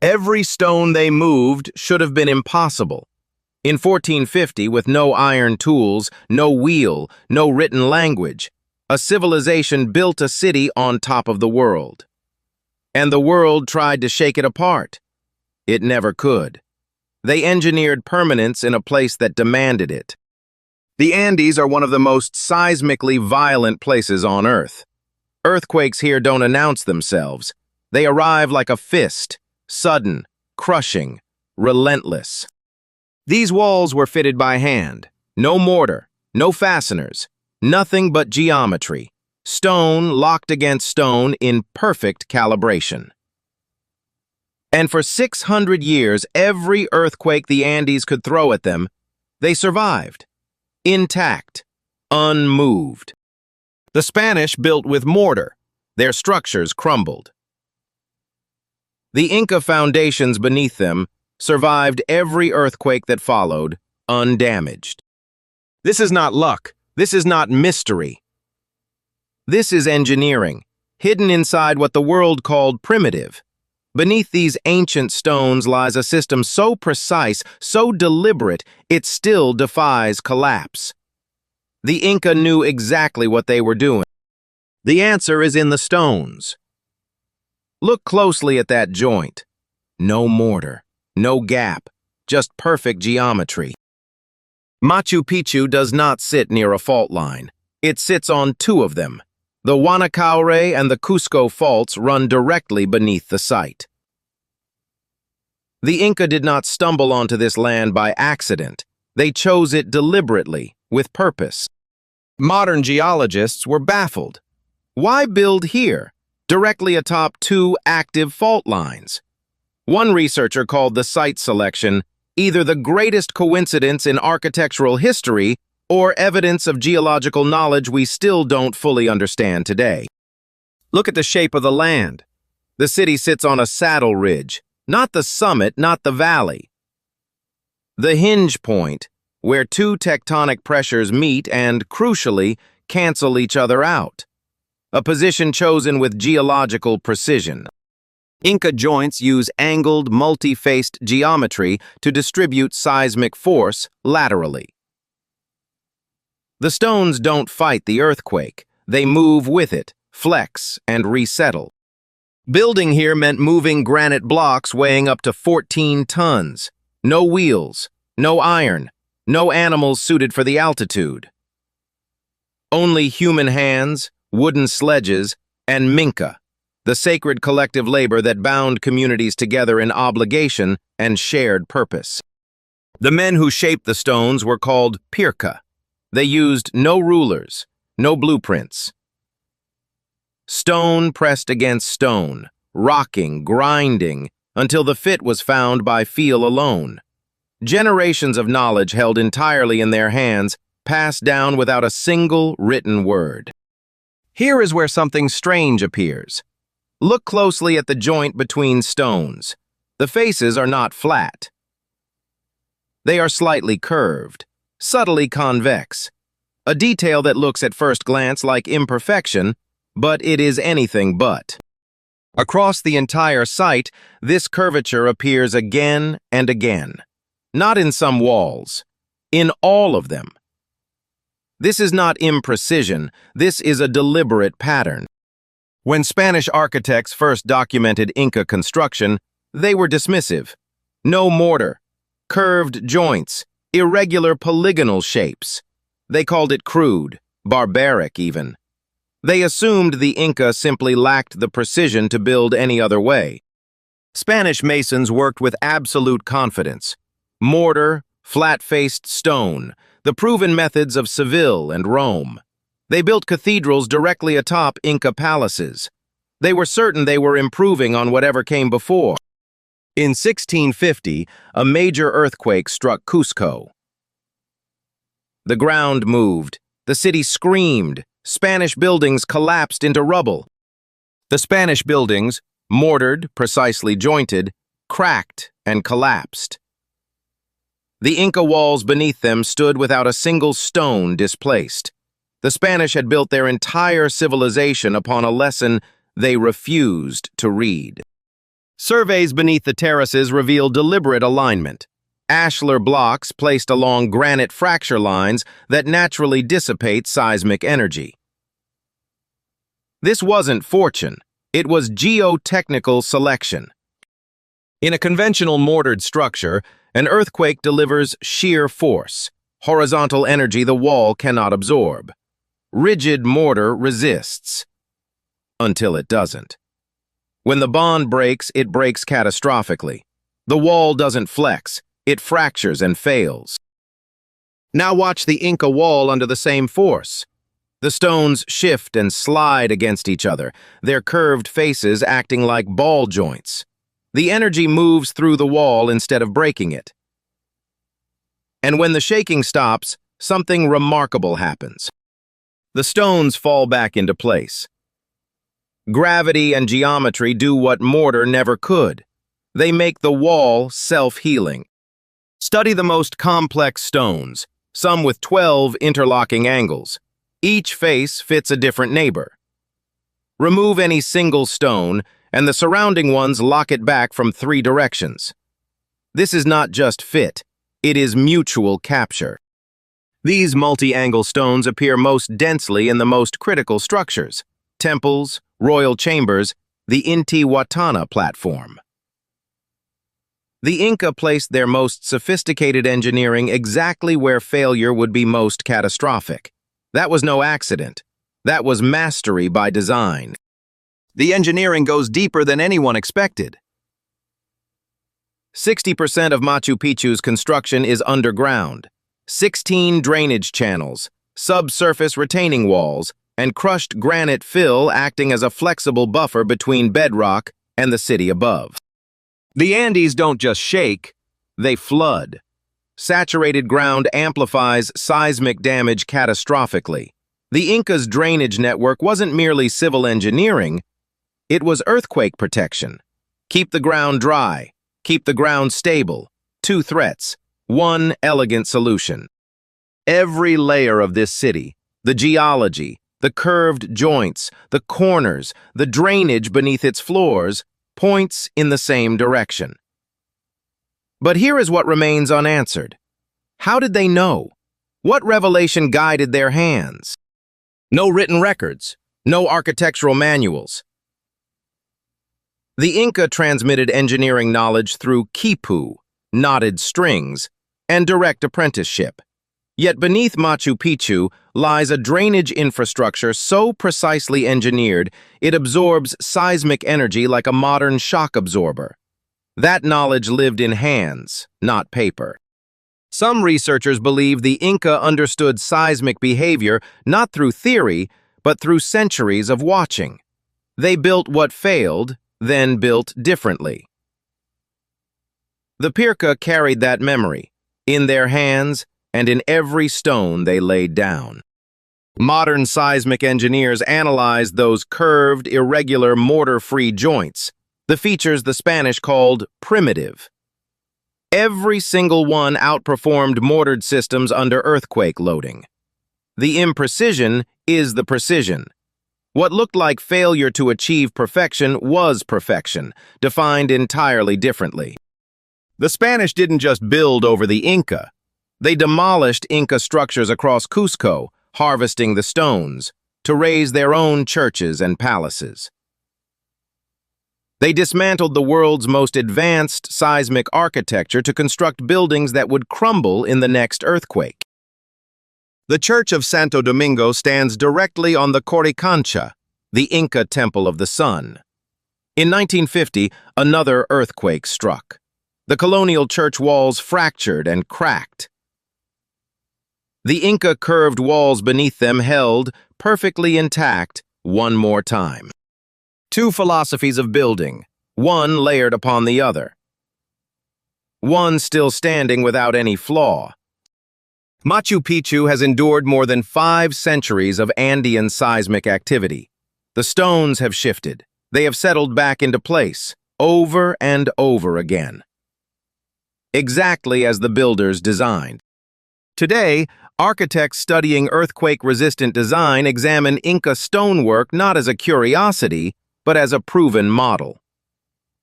Every stone they moved should have been impossible. In 1450, with no iron tools, no wheel, no written language, a civilization built a city on top of the world. And the world tried to shake it apart. It never could. They engineered permanence in a place that demanded it. The Andes are one of the most seismically violent places on Earth. Earthquakes here don't announce themselves. They arrive like a fist, sudden, crushing, relentless. These walls were fitted by hand. No mortar, no fasteners, nothing but geometry. Stone locked against stone in perfect calibration. And for 600 years, every earthquake the Andes could throw at them, they survived. Intact, unmoved. The Spanish built with mortar. Their structures crumbled. The Inca foundations beneath them survived every earthquake that followed, undamaged. This is not luck. This is not mystery. This is engineering, hidden inside what the world called primitive. Beneath these ancient stones lies a system so precise, so deliberate, it still defies collapse. The Inca knew exactly what they were doing. The answer is in the stones. Look closely at that joint. No mortar, no gap, just perfect geometry. Machu Picchu does not sit near a fault line. It sits on two of them. The Huanacaure and the Cusco faults run directly beneath the site. The Inca did not stumble onto this land by accident. They chose it deliberately, with purpose. Modern geologists were baffled. Why build here, directly atop two active fault lines? One researcher called the site selection either the greatest coincidence in architectural history or evidence of geological knowledge we still don't fully understand today. Look at the shape of the land. The city sits on a saddle ridge, not the summit, not the valley. The hinge point, where two tectonic pressures meet and, crucially, cancel each other out. A position chosen with geological precision. Inca joints use angled, multi-faced geometry to distribute seismic force laterally. The stones don't fight the earthquake. They move with it, flex, and resettle. Building here meant moving granite blocks weighing up to 14 tons. No wheels, no iron, no animals suited for the altitude. Only human hands, wooden sledges, and minca, the sacred collective labor that bound communities together in obligation and shared purpose. The men who shaped the stones were called pirca. They used no rulers, no blueprints. Stone pressed against stone, rocking, grinding, until the fit was found by feel alone. Generations of knowledge held entirely in their hands, passed down without a single written word. Here is where something strange appears. Look closely at the joint between stones. The faces are not flat. They are slightly curved, subtly convex. A detail that looks at first glance like imperfection, but it is anything but. Across the entire site, this curvature appears again and again. Not in some walls, in all of them. This is not imprecision, this is a deliberate pattern. When Spanish architects first documented Inca construction, they were dismissive. No mortar, curved joints, irregular polygonal shapes. They called it crude, barbaric even. They assumed the Inca simply lacked the precision to build any other way. Spanish masons worked with absolute confidence. Mortar, flat-faced stone, the proven methods of Seville and Rome. They built cathedrals directly atop Inca palaces. They were certain they were improving on whatever came before. In 1650, a major earthquake struck Cusco. The ground moved. The city screamed. Spanish buildings collapsed into rubble. The Spanish buildings, mortared, precisely jointed, cracked and collapsed. The Inca walls beneath them stood without a single stone displaced. The Spanish had built their entire civilization upon a lesson they refused to read. Surveys beneath the terraces reveal deliberate alignment. Ashlar blocks placed along granite fracture lines that naturally dissipate seismic energy. This wasn't fortune, it was geotechnical selection. In a conventional mortared structure, an earthquake delivers shear force, horizontal energy the wall cannot absorb. Rigid mortar resists. Until it doesn't. When the bond breaks, it breaks catastrophically. The wall doesn't flex, it fractures and fails. Now watch the Inca wall under the same force. The stones shift and slide against each other, their curved faces acting like ball joints. The energy moves through the wall instead of breaking it. And when the shaking stops, something remarkable happens. The stones fall back into place. Gravity and geometry do what mortar never could. They make the wall self-healing. Study the most complex stones, some with 12 interlocking angles. Each face fits a different neighbor. Remove any single stone, and the surrounding ones lock it back from 3 directions. This is not just fit, it is mutual capture. These multi-angle stones appear most densely in the most critical structures, temples, royal chambers, the Intihuatana platform. The Inca placed their most sophisticated engineering exactly where failure would be most catastrophic. That was no accident. That was mastery by design. The engineering goes deeper than anyone expected. 60% of Machu Picchu's construction is underground. 16 drainage channels, subsurface retaining walls, and crushed granite fill acting as a flexible buffer between bedrock and the city above. The Andes don't just shake, they flood. Saturated ground amplifies seismic damage catastrophically. The Inca's drainage network wasn't merely civil engineering, it was earthquake protection. Keep the ground dry, keep the ground stable. 2 threats, 1 elegant solution. Every layer of this city, the geology, the curved joints, the corners, the drainage beneath its floors, points in the same direction. But here is what remains unanswered. How did they know? What revelation guided their hands? No written records, no architectural manuals. The Inca transmitted engineering knowledge through quipu, knotted strings, and direct apprenticeship. Yet beneath Machu Picchu lies a drainage infrastructure so precisely engineered it absorbs seismic energy like a modern shock absorber. That knowledge lived in hands, not paper. Some researchers believe the Inca understood seismic behavior not through theory, but through centuries of watching. They built what failed, then built differently. The Pirca carried that memory, in their hands and in every stone they laid down. Modern seismic engineers analyzed those curved, irregular, mortar-free joints, the features the Spanish called primitive. Every single one outperformed mortared systems under earthquake loading. The imprecision is the precision. What looked like failure to achieve perfection was perfection, defined entirely differently. The Spanish didn't just build over the Inca. They demolished Inca structures across Cusco, harvesting the stones, to raise their own churches and palaces. They dismantled the world's most advanced seismic architecture to construct buildings that would crumble in the next earthquake. The Church of Santo Domingo stands directly on the Coricancha, the Inca Temple of the Sun. In 1950, another earthquake struck. The colonial church walls fractured and cracked. The Inca curved walls beneath them held, perfectly intact, one more time. 2 philosophies of building, one layered upon the other. One still standing without any flaw. Machu Picchu has endured more than 5 centuries of Andean seismic activity. The stones have shifted. They have settled back into place, over and over again. Exactly as the builders designed. Today, architects studying earthquake-resistant design examine Inca stonework not as a curiosity, but as a proven model.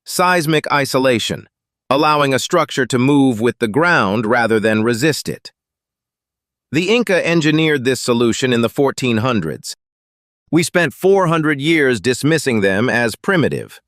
Seismic isolation, allowing a structure to move with the ground rather than resist it. The Inca engineered this solution in the 1400s. We spent 400 years dismissing them as primitive.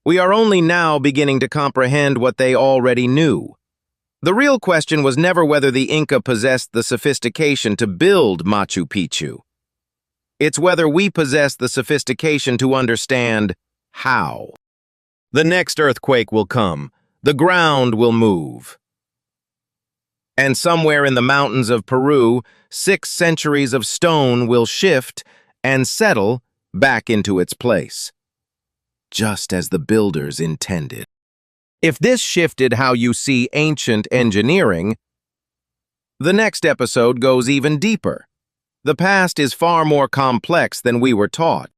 We are only now beginning to comprehend what they already knew. The real question was never whether the Inca possessed the sophistication to build Machu Picchu. It's whether we possess the sophistication to understand how. The next earthquake will come. The ground will move. And somewhere in the mountains of Peru, 6 centuries of stone will shift and settle back into its place, just as the builders intended. If this shifted how you see ancient engineering, the next episode goes even deeper. The past is far more complex than we were taught.